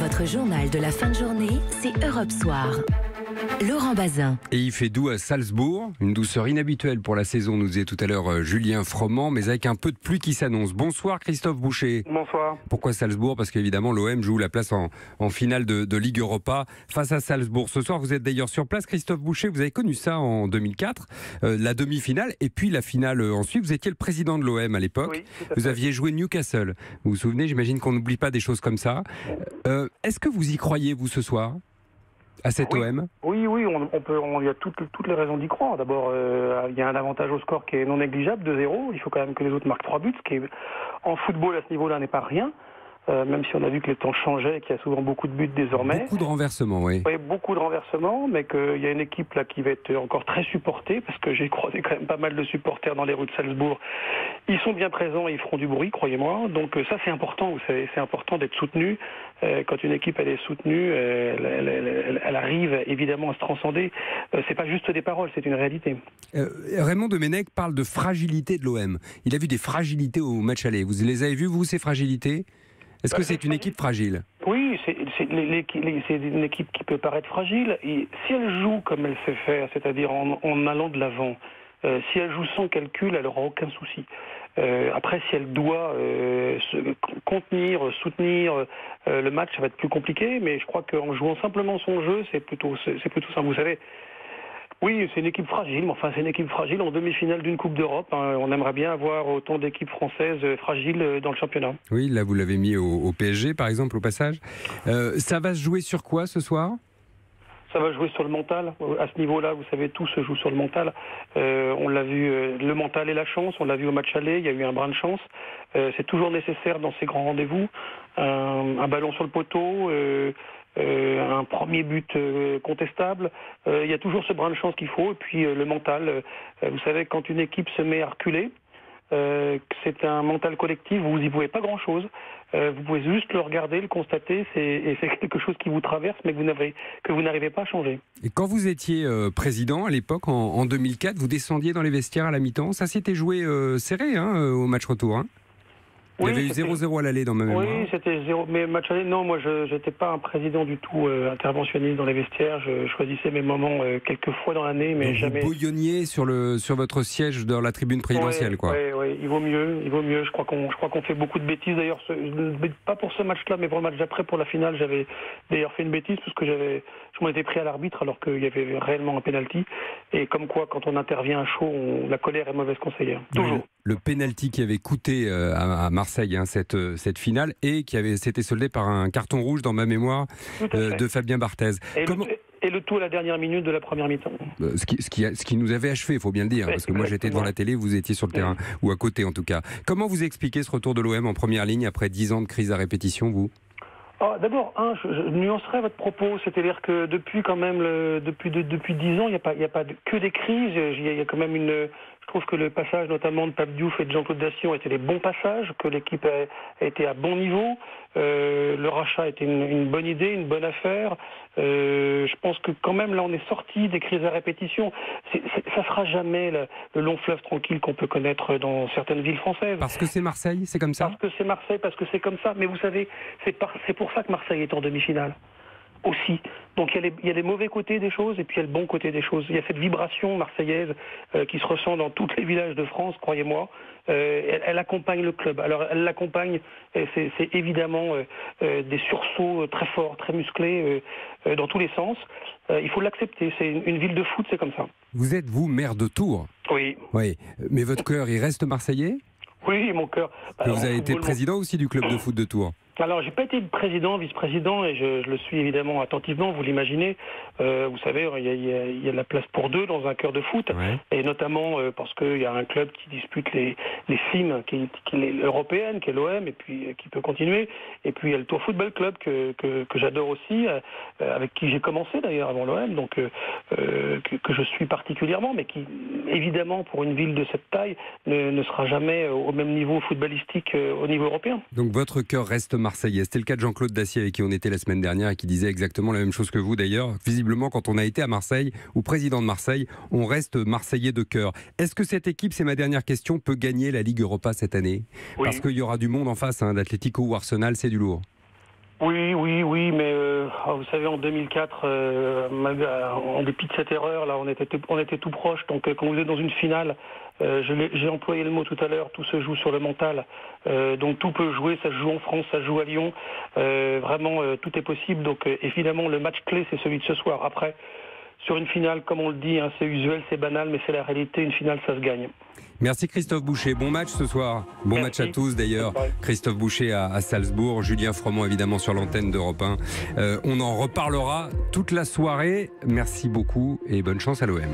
Votre journal de la fin de journée, c'est Europe Soir. Laurent Bazin. Et il fait doux à Salzbourg, une douceur inhabituelle pour la saison, nous disait tout à l'heure Julien Froment, mais avec un peu de pluie qui s'annonce. Bonsoir Christophe Boucher. Bonsoir. Pourquoi Salzbourg? Parce qu'évidemment l'OM joue la place en finale de Ligue Europa face à Salzbourg. Ce soir vous êtes d'ailleurs sur place, Christophe Boucher, vous avez connu ça en 2004, la demi-finale et puis la finale ensuite. Vous étiez le président de l'OM à l'époque, Oui, vous aviez joué Newcastle. Vous vous souvenez, j'imagine qu'on n'oublie pas des choses comme ça. Est-ce que vous y croyez vous ce soir à cet OM? Oui, il y a toutes les raisons d'y croire. D'abord, il y a un avantage au score qui est non négligeable, 2-0. Il faut quand même que les autres marquent 3 buts, ce qui est, en football à ce niveau-là n'est pas rien. Même si on a vu que les temps changeaient et qu'il y a souvent beaucoup de buts désormais. Beaucoup de renversements, oui. Oui, beaucoup de renversements, mais qu'il y a une équipe là qui va être encore très supportée, parce que j'ai croisé quand même pas mal de supporters dans les rues de Salzbourg. Ils sont bien présents et ils feront du bruit, croyez-moi. Donc ça, c'est important, vous savez, c'est important d'être soutenu. Quand une équipe elle est soutenue, elle arrive évidemment à se transcender. C'est pas juste des paroles, c'est une réalité. Raymond Domenech parle de fragilité de l'OM. Il a vu des fragilités au match aller. Vous les avez vues, vous, ces fragilités? Est-ce que c'est une équipe fragile? Oui, c'est une équipe qui peut paraître fragile. Et si elle joue comme elle sait faire, c'est-à-dire en allant de l'avant, si elle joue sans calcul, elle n'aura aucun souci. Après, si elle doit se contenir, soutenir le match, ça va être plus compliqué. Mais je crois qu'en jouant simplement son jeu, c'est plutôt ça. Vous savez. Oui, c'est une équipe fragile, mais enfin c'est une équipe fragile en demi-finale d'une Coupe d'Europe. On aimerait bien avoir autant d'équipes françaises fragiles dans le championnat. Oui, là vous l'avez mis au PSG par exemple au passage. Ça va se jouer sur quoi ce soir? Ça va jouer sur le mental. À ce niveau-là, vous savez, tout se joue sur le mental. On l'a vu, le mental et la chance. On l'a vu au match aller, il y a eu un brin de chance. C'est toujours nécessaire dans ces grands rendez-vous. Un ballon sur le poteau, un premier but contestable. Il y a toujours ce brin de chance qu'il faut. Et puis le mental. Vous savez, quand une équipe se met à reculer, c'est un mental collectif, vous n'y pouvez pas grand-chose. Vous pouvez juste le regarder, le constater, et c'est quelque chose qui vous traverse, mais que vous n'arrivez pas à changer. Et quand vous étiez président à l'époque, en 2004, vous descendiez dans les vestiaires à la mi-temps. Ça s'était joué serré au match retour. Il y avait eu 0-0 à l'aller dans ma mémoire. Oui, c'était 0. Mais match aller, non, moi je n'étais pas un président du tout interventionniste dans les vestiaires. Je choisissais mes moments quelques fois dans l'année, mais donc jamais. Vous bouillonniez sur votre siège dans la tribune présidentielle, quoi. Oui, il vaut mieux. Je crois qu'on fait beaucoup de bêtises. D'ailleurs, pas pour ce match-là, mais pour le match d'après, pour la finale, j'avais d'ailleurs fait une bêtise parce que je m'en étais pris à l'arbitre alors qu'il y avait réellement un penalty. Et comme quoi, quand on intervient à chaud, la colère est mauvaise conseillère. Toujours. Le penalty qui avait coûté à Marseille cette finale et qui s'était soldé par un carton rouge dans ma mémoire de Fabien Barthez. Et le tout à la dernière minute de la première mi-temps. Ce qui nous avait achevé, il faut bien le dire, parce que moi j'étais devant la télé, vous étiez sur le terrain, ou à côté en tout cas. Comment vous expliquez ce retour de l'OM en première ligne après 10 ans de crise à répétition, vous? D'abord, je nuancerai votre propos, c'est-à-dire que depuis quand même depuis 10 ans, il n'y a pas que des crises. Il y a quand même je trouve que le passage notamment de Pape Diouf et de Jean-Claude Dacier ont été des bons passages, que l'équipe a été à bon niveau. Le rachat était une bonne idée, une bonne affaire. Je pense que quand même là on est sorti des crises à répétition. Ça sera jamais le long fleuve tranquille qu'on peut connaître dans certaines villes françaises. Parce que c'est Marseille, c'est comme ça? Parce que c'est Marseille, parce que c'est comme ça. Mais vous savez, c'est pour ça que Marseille est en demi-finale aussi. Donc il y a les mauvais côtés des choses et puis il y a le bon côté des choses. Il y a cette vibration marseillaise qui se ressent dans tous les villages de France, croyez-moi. Elle accompagne le club. Alors elle l'accompagne, c'est évidemment des sursauts très forts, très musclés dans tous les sens. Il faut l'accepter. C'est une ville de foot, c'est comme ça. Vous êtes, vous, maire de Tours? Oui. Oui. Mais votre cœur, il reste marseillais? Oui, mon cœur. Vous avez été président aussi du club de foot de Tours? Alors, j'ai pas été président, vice-président, et je le suis évidemment attentivement, vous l'imaginez. Vous savez, il y a de la place pour deux dans un cœur de foot, et notamment parce qu'il y a un club qui dispute les cimes, qui est l'européenne, qui est l'OM, et puis qui peut continuer. Et puis il y a le Tours Football Club que j'adore aussi, avec qui j'ai commencé d'ailleurs avant l'OM, donc que je suis particulièrement, mais qui, évidemment, pour une ville de cette taille, ne sera jamais au même niveau footballistique au niveau européen. Donc votre cœur reste marseillais. C'était le cas de Jean-Claude Dacier avec qui on était la semaine dernière et qui disait exactement la même chose que vous d'ailleurs. Visiblement, quand on a été à Marseille ou président de Marseille, on reste marseillais de cœur. Est-ce que cette équipe, c'est ma dernière question, peut gagner la Ligue Europa cette année? Parce qu'il y aura du monde en face, d'Atlético ou Arsenal, c'est du lourd. Oui, mais Vous savez, en 2004, en dépit de cette erreur, là, on était tout proche. Donc, quand vous êtes dans une finale, j'ai employé le mot tout à l'heure, tout se joue sur le mental. Donc, tout peut jouer. Ça se joue en France, ça se joue à Lyon. Vraiment, tout est possible. Donc, évidemment, le match clé, c'est celui de ce soir. Après, sur une finale, comme on le dit, hein, c'est usuel, c'est banal, mais c'est la réalité. Une finale, ça se gagne. Merci Christophe Boucher. Bon match ce soir. Bon Merci. match à tous d'ailleurs. Christophe Boucher à Salzbourg, Julien Froment évidemment sur l'antenne d'Europe 1. On en reparlera toute la soirée. Merci beaucoup et bonne chance à l'OM.